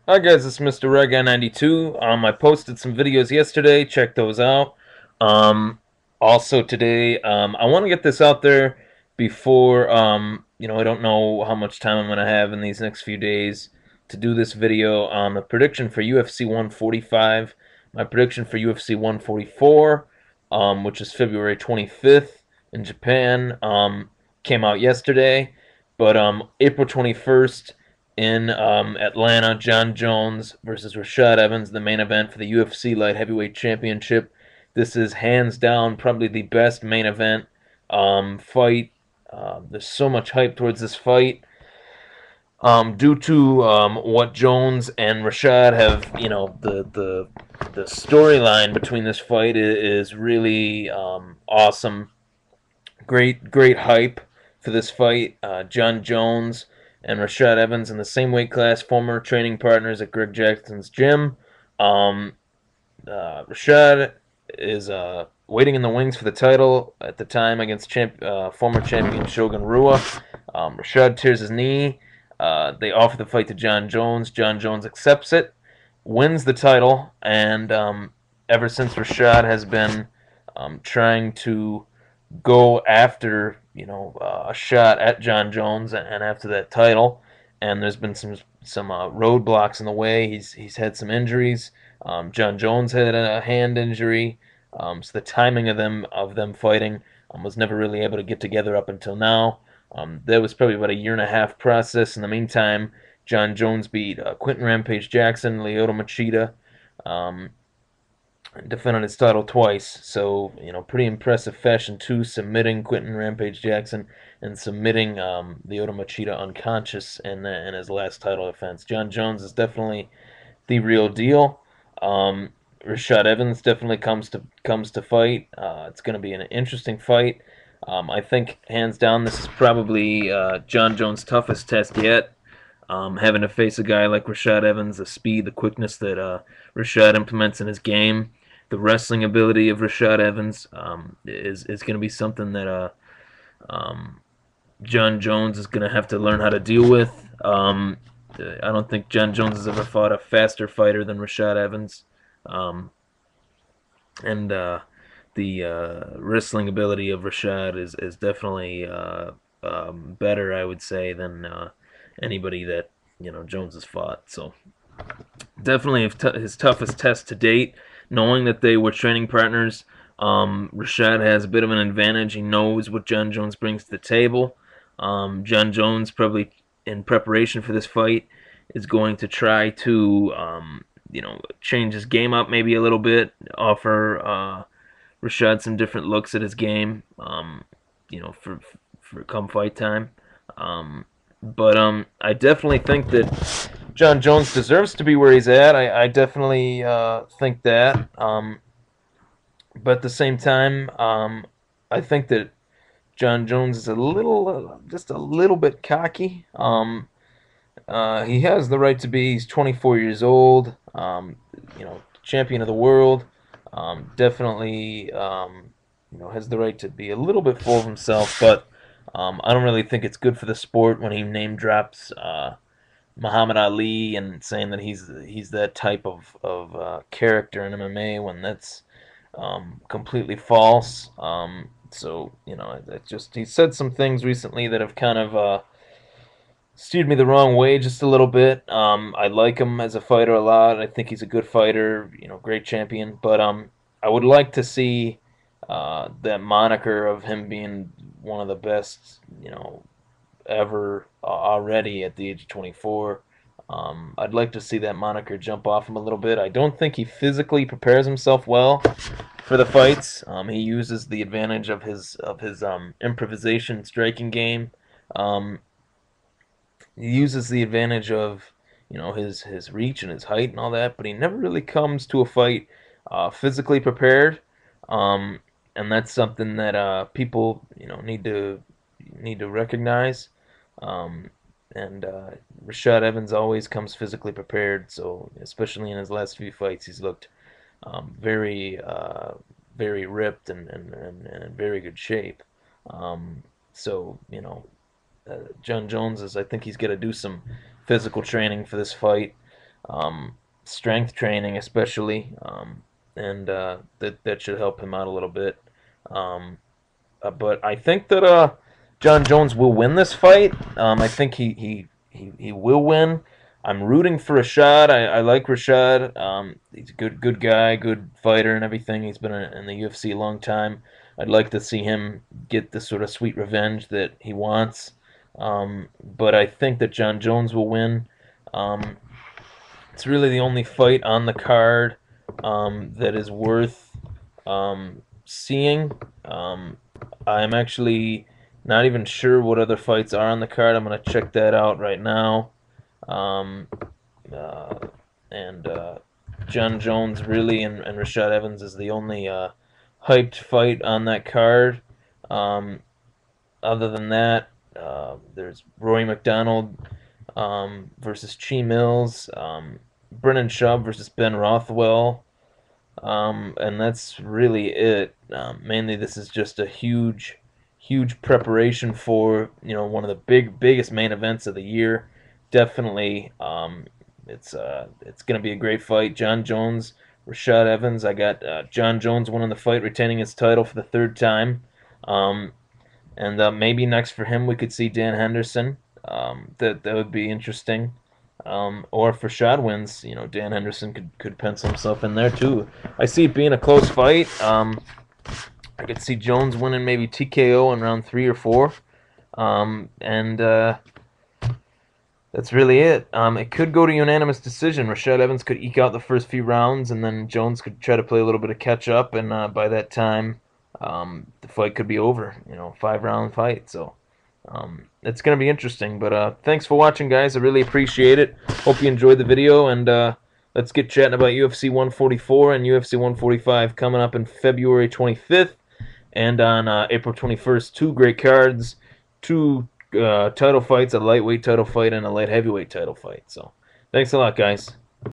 Hi guys, it's Mr. Red Guy 92. I posted some videos yesterday. Check those out. Um, Also today, I want to get this out there before. I don't know how much time I'm gonna have in these next few days to do this video. A prediction for UFC 145. My prediction for UFC 144, which is February 25th in Japan, came out yesterday. But April 21st in Atlanta, John Jones versus Rashad Evans, the main event for the UFC Light Heavyweight Championship. This is hands down probably the best main event fight. There's so much hype towards this fight due to what Jones and Rashad have. The storyline between this fight is really awesome. Great hype for this fight. John Jones and Rashad Evans in the same weight class, former training partners at Greg Jackson's gym. Um, Rashad is waiting in the wings for the title at the time against former champion Shogun Rua. Rashad tears his knee. They offer the fight to John Jones. John Jones accepts it, wins the title, and ever since Rashad has been trying to go after a shot at John Jones and after that title. And there's been some roadblocks in the way. He's had some injuries. John Jones had a hand injury, so the timing of them fighting was never really able to get together up until now. That was probably about a year and a half process. In the meantime, John Jones beat Quentin Rampage Jackson, Lyoto Machida, um, defended his title twice. So, pretty impressive fashion too, submitting Quentin Rampage Jackson and submitting Lyoto Machida unconscious in his last title defense. John Jones is definitely the real deal. Rashad Evans definitely comes to fight. It's going to be an interesting fight. I think hands down this is probably John Jones' toughest test yet. Having to face a guy like Rashad Evans, the speed, the quickness that Rashad implements in his game, the wrestling ability of Rashad Evans is going to be something that um, John Jones is going to have to learn how to deal with. I don't think John Jones has ever fought a faster fighter than Rashad Evans, um, and the wrestling ability of Rashad is definitely better, I would say, than anybody that Jones has fought. So definitely his toughest test to date. Knowing that they were training partners, Rashad has a bit of an advantage. He knows what John Jones brings to the table. John Jones, probably in preparation for this fight, is going to try to change his game up maybe a little bit, offer Rashad some different looks at his game, for come fight time. But I definitely think that John Jones deserves to be where he's at. I definitely think that. But at the same time, I think that John Jones is just a little bit cocky. He has the right to be. He's 24 years old. Champion of the world. Definitely, has the right to be a little bit full of himself. But I don't really think it's good for the sport when he name drops Muhammad Ali and saying that he's that type of character in MMA when that's completely false. So it just he said some things recently that have kind of steered me the wrong way just a little bit. I like him as a fighter a lot. I think he's a good fighter. Great champion. But I would like to see that moniker of him being one of the best, ever already at the age of 24. I'd like to see that moniker jump off him a little bit. I don't think he physically prepares himself well for the fights. He uses the advantage of his improvisation striking game. Um, he uses the advantage of his reach and his height and all that, but he never really comes to a fight physically prepared. Um, and that's something that people need to recognize. Um, and Rashad Evans always comes physically prepared. So especially in his last few fights, he's looked very very ripped and in very good shape. So John Jones is. I think he's got to do some physical training for this fight. strength training, especially, and that should help him out a little bit. Um, but I think that John Jones will win this fight. I think he will win. I'm rooting for Rashad. I like Rashad. He's a good guy, good fighter, and everything. He's been in the UFC a long time. I'd like to see him get the sort of sweet revenge that he wants. But I think that John Jones will win. Um, it's really the only fight on the card that is worth seeing. I'm actually not even sure what other fights are on the card. I'm going to check that out right now. Um, uh, and John Jones really and Rashad Evans is the only hyped fight on that card. Um, Other than that, there's Rory McDonald versus Chi Mills, Brennan Schaub versus Ben Rothwell, and that's really it. Mainly, this is just a huge preparation for one of the biggest main events of the year. Definitely, it's going to be a great fight. John Jones, Rashad Evans. I got John Jones winning the fight, retaining his title for the third time. Um, and maybe next for him we could see Dan Henderson. That would be interesting. Or if Rashad wins, Dan Henderson could pencil himself in there too. I see it being a close fight. I could see Jones winning maybe TKO in round 3 or 4. And That's really it. It could go to unanimous decision. Rashad Evans could eke out the first few rounds, and then Jones could try to play a little bit of catch up, and by that time, the fight could be over. 5-round fight. So it's going to be interesting. But thanks for watching, guys. I really appreciate it. Hope you enjoyed the video, and let's get chatting about UFC 144 and UFC 145 coming up in February 25th and on April 21st. Two great cards, two title fights, a lightweight title fight and a light heavyweight title fight. So thanks a lot, guys.